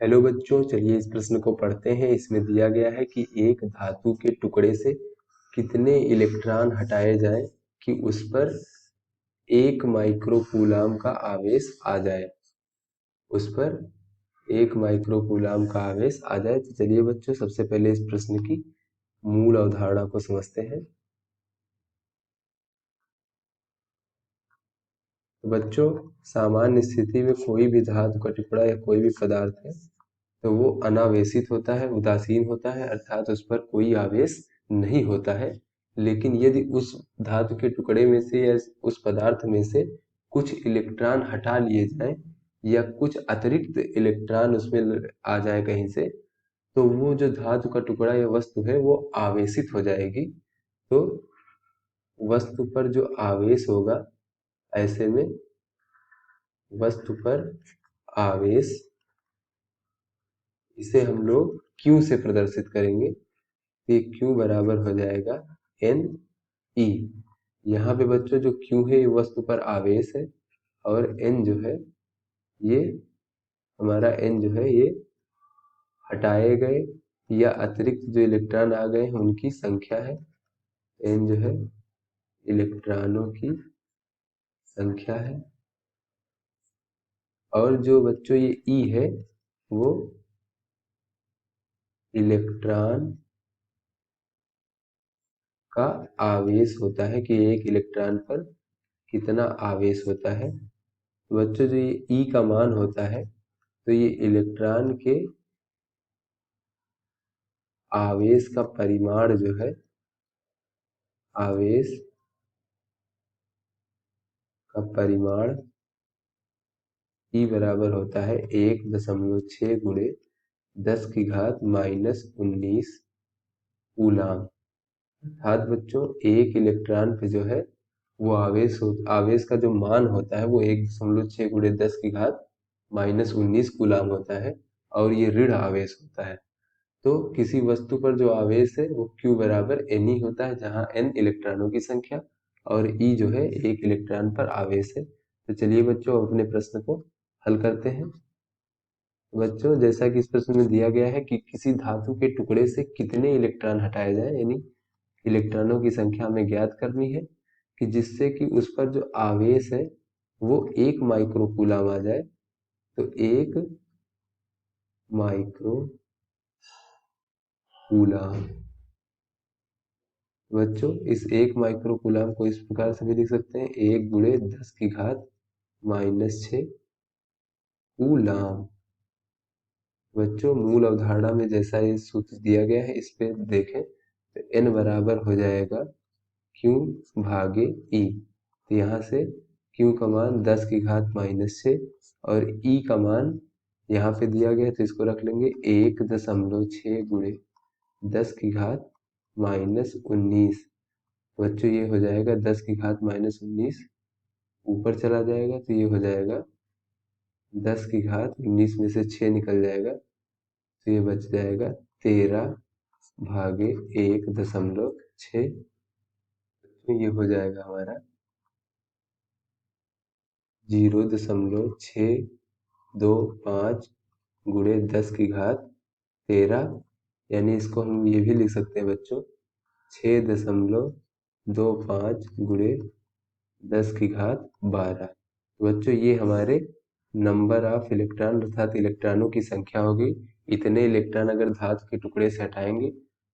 Hello बच्चों, चलिए इस प्रश्न को पढ़ते हैं। इसमें दिया गया है कि एक धातु के टुकड़े से कितने इलेक्ट्रॉन हटाए जाएं कि उस पर 1 माइक्रोकूलाम का आवेश आ जाए। उस पर 1 माइक्रोकूलाम का आवेश आ जाए। तो चलिए बच्चों, सबसे पहले इस प्रश्न की मूल अवधारणा को समझते हैं। तो बच्चों, सामान्य स्थिति में कोई भी धातु का टुकड़ा या कोई भी पदार्थ है तो वो अनावेशित होता है, उदासीन होता है, अर्थात उस पर कोई आवेश नहीं होता है। लेकिन यदि उस धातु के टुकड़े में से या उस पदार्थ में से कुछ इलेक्ट्रॉन हटा लिए जाएं या कुछ अतिरिक्त इलेक्ट्रॉन उसमें आ जाए कहीं से, तो वो जो धातु का टुकड़ा या वस्तु है वो आवेशित हो जाएगी। तो वस्तु पर जो आवेश होगा, ऐसे में वस्तु पर आवेश, इसे हम लोग Q से प्रदर्शित करेंगे। ये Q बराबर हो जाएगा एन ई। यहाँ पे बच्चों जो Q है ये वस्तु पर आवेश है, और N जो है ये हमारा N जो है ये हटाए गए या अतिरिक्त जो इलेक्ट्रॉन आ गए हैं उनकी संख्या है। N जो है इलेक्ट्रॉनों की संख्या है, और जो बच्चों ये E है वो इलेक्ट्रॉन का आवेश होता है कि एक इलेक्ट्रॉन पर कितना आवेश होता है। तो बच्चों जो ये ई का मान होता है, तो ये इलेक्ट्रॉन के आवेश का परिमाण जो है, आवेश का परिमाण ई बराबर होता है 1.6 गुणे 10 की घात -19 कूलाम। अर्थात बच्चों एक इलेक्ट्रॉन पे जो है वो आवेश का जो मान होता है वो 1.6 गुणे 10 की घात -19 कूलाम होता है, और ये ऋण आवेश होता है। तो किसी वस्तु पर जो आवेश है वो Q बराबर N ही होता है, जहाँ N इलेक्ट्रॉनों की संख्या और E जो है एक इलेक्ट्रॉन पर आवेश है। तो चलिए बच्चों, अपने प्रश्न को हल करते हैं। बच्चों, जैसा कि इस प्रश्न में दिया गया है कि किसी धातु के टुकड़े से कितने इलेक्ट्रॉन हटाए जाए, यानी इलेक्ट्रॉनों की संख्या हमें ज्ञात करनी है कि जिससे कि उस पर जो आवेश है वो 1 माइक्रोकूलाम आ जाए। तो 1 माइक्रोकूलाम। बच्चों, इस 1 माइक्रोकूलाम को इस प्रकार से भी लिख सकते हैं, 1 गुणे 10 की घात -6 कूलाम। बच्चों, मूल अवधारणा में जैसा ये सूत्र दिया गया है इस पे देखें, तो n बराबर हो जाएगा Q भागे E। तो यहाँ से Q का मान 10 की घात -6 और E का मान यहाँ पे दिया गया है, तो इसको रख लेंगे 1.6 गुणे 10 की घात -19। बच्चों ये हो जाएगा 10 की घात -19, ऊपर चला जाएगा तो ये हो जाएगा 10 की घात 19 में से 6 निकल जाएगा, तो ये बच जाएगा 13 भागे 1.6। तो ये हो जाएगा हमारा 0.625 गुणे 10 की घात 13, यानी इसको हम ये भी लिख सकते हैं बच्चों 6.25 गुणे 10 की घात 12। बच्चों ये हमारे नंबर ऑफ इलेक्ट्रॉन अर्थात इलेक्ट्रॉनों की संख्या होगी। इतने इलेक्ट्रॉन अगर धातु के टुकड़े से हटाएंगे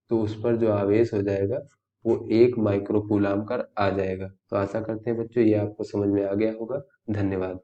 तो उस पर जो आवेश हो जाएगा वो 1 माइक्रोकूलाम का आ जाएगा। तो आशा करते हैं बच्चों ये आपको समझ में आ गया होगा। धन्यवाद।